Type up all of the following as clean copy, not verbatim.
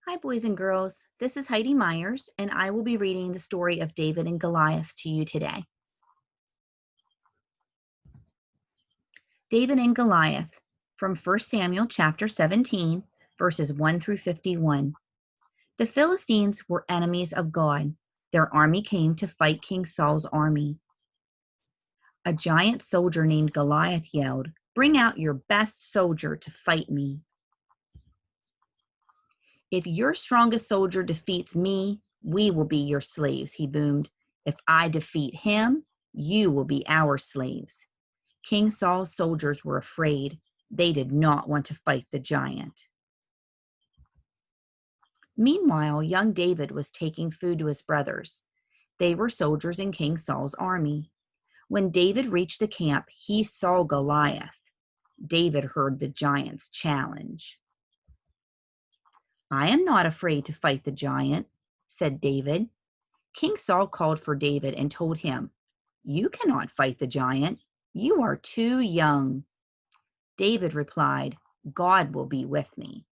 Hi, boys and girls. This is Heidi Myers, and I will be reading the story of David and Goliath to you today. David and Goliath from 1 Samuel chapter 17, verses 1 through 51. The Philistines were enemies of God. Their army came to fight King Saul's army. A giant soldier named Goliath yelled, "Bring out your best soldier to fight me." "If your strongest soldier defeats me, we will be your slaves," he boomed. "If I defeat him, you will be our slaves." King Saul's soldiers were afraid. They did not want to fight the giant. Meanwhile, young David was taking food to his brothers. They were soldiers in King Saul's army. When David reached the camp, he saw Goliath. David heard the giant's challenge. "I am not afraid to fight the giant," said David. King Saul called for David and told him, "You cannot fight the giant. You are too young." David replied, "God will be with me."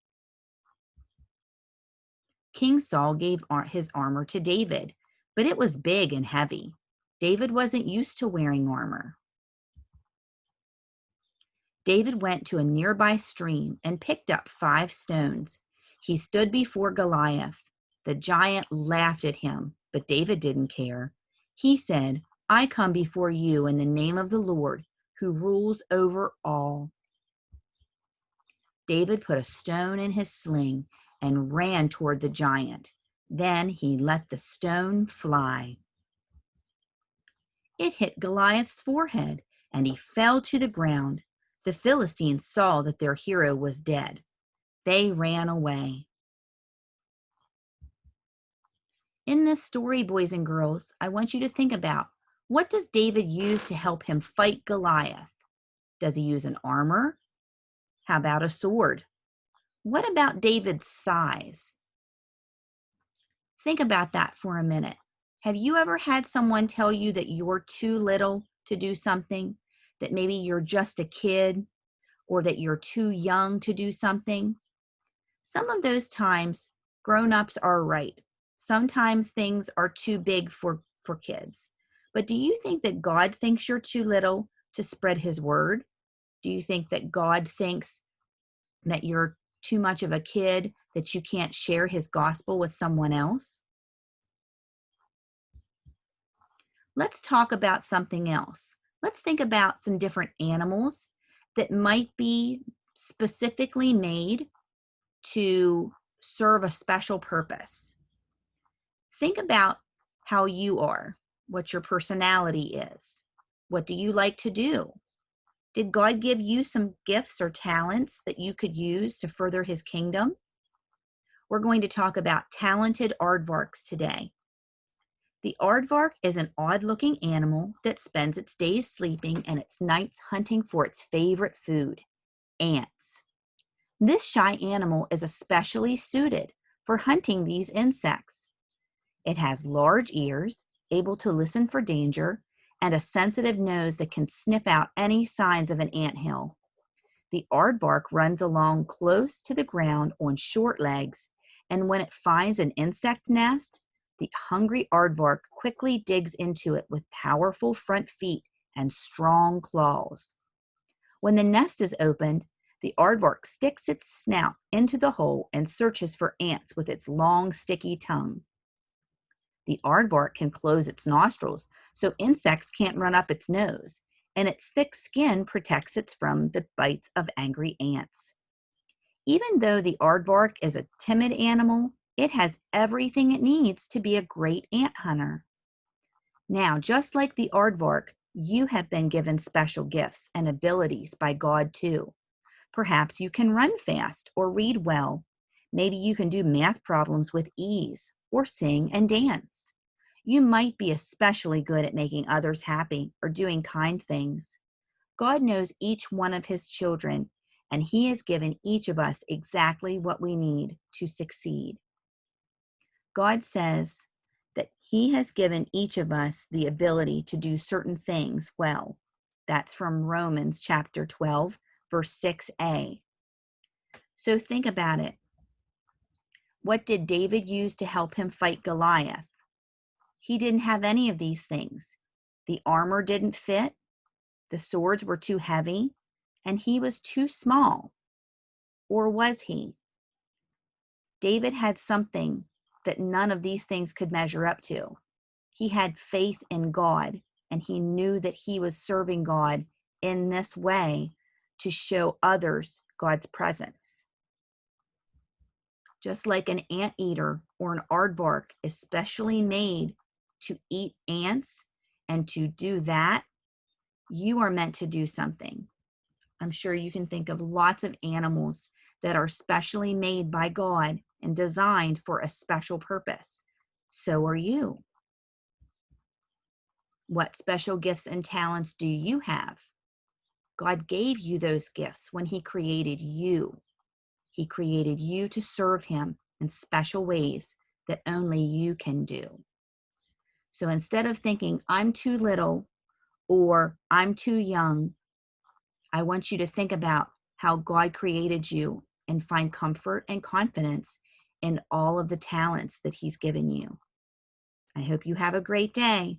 King Saul gave his armor to David, but it was big and heavy. David wasn't used to wearing armor. David went to a nearby stream and picked up 5 stones. He stood before Goliath. The giant laughed at him, but David didn't care. He said, "I come before you in the name of the Lord, who rules over all." David put a stone in his sling and ran toward the giant. Then he let the stone fly. It hit Goliath's forehead, and he fell to the ground. The Philistines saw that their hero was dead. They ran away. In this story, boys and girls, I want you to think about, what does David use to help him fight Goliath? Does he use an armor? How about a sword? What about David's size? Think about that for a minute. Have you ever had someone tell you that you're too little to do something? That maybe you're just a kid, or that you're too young to do something? Some of those times, grown-ups are right. Sometimes things are too big for kids. But do you think that God thinks you're too little to spread his word? Do you think that God thinks that you're too much of a kid, that you can't share his gospel with someone else? Let's talk about something else. Let's think about some different animals that might be specifically made to serve a special purpose. Think about how you are, what your personality is. What do you like to do? Did God give you some gifts or talents that you could use to further his kingdom? We're going to talk about talented aardvarks today. The aardvark is an odd-looking animal that spends its days sleeping and its nights hunting for its favorite food, ants. This shy animal is especially suited for hunting these insects. It has large ears, able to listen for danger, and a sensitive nose that can sniff out any signs of an anthill. The aardvark runs along close to the ground on short legs, and when it finds an insect nest, the hungry aardvark quickly digs into it with powerful front feet and strong claws. When the nest is opened, the aardvark sticks its snout into the hole and searches for ants with its long, sticky tongue. The aardvark can close its nostrils so insects can't run up its nose, and its thick skin protects it from the bites of angry ants. Even though the aardvark is a timid animal, it has everything it needs to be a great ant hunter. Now, just like the aardvark, you have been given special gifts and abilities by God too. Perhaps you can run fast or read well. Maybe you can do math problems with ease or sing and dance. You might be especially good at making others happy or doing kind things. God knows each one of his children, and he has given each of us exactly what we need to succeed. God says that he has given each of us the ability to do certain things well. That's from Romans chapter 12, verse 6a. So think about it. What did David use to help him fight Goliath? He didn't have any of these things. The armor didn't fit, the swords were too heavy, and he was too small. Or was he? David had something that none of these things could measure up to. He had faith in God, and he knew that he was serving God in this way to show others God's presence. Just like an anteater or an aardvark is specially made to eat ants and to do that, you are meant to do something. I'm sure you can think of lots of animals that are specially made by God and designed for a special purpose. So are you. What special gifts and talents do you have? God gave you those gifts when He created you. He created you to serve Him in special ways that only you can do. So instead of thinking, I'm too little or I'm too young, I want you to think about how God created you and find comfort and confidence in all of the talents that He's given you. I hope you have a great day.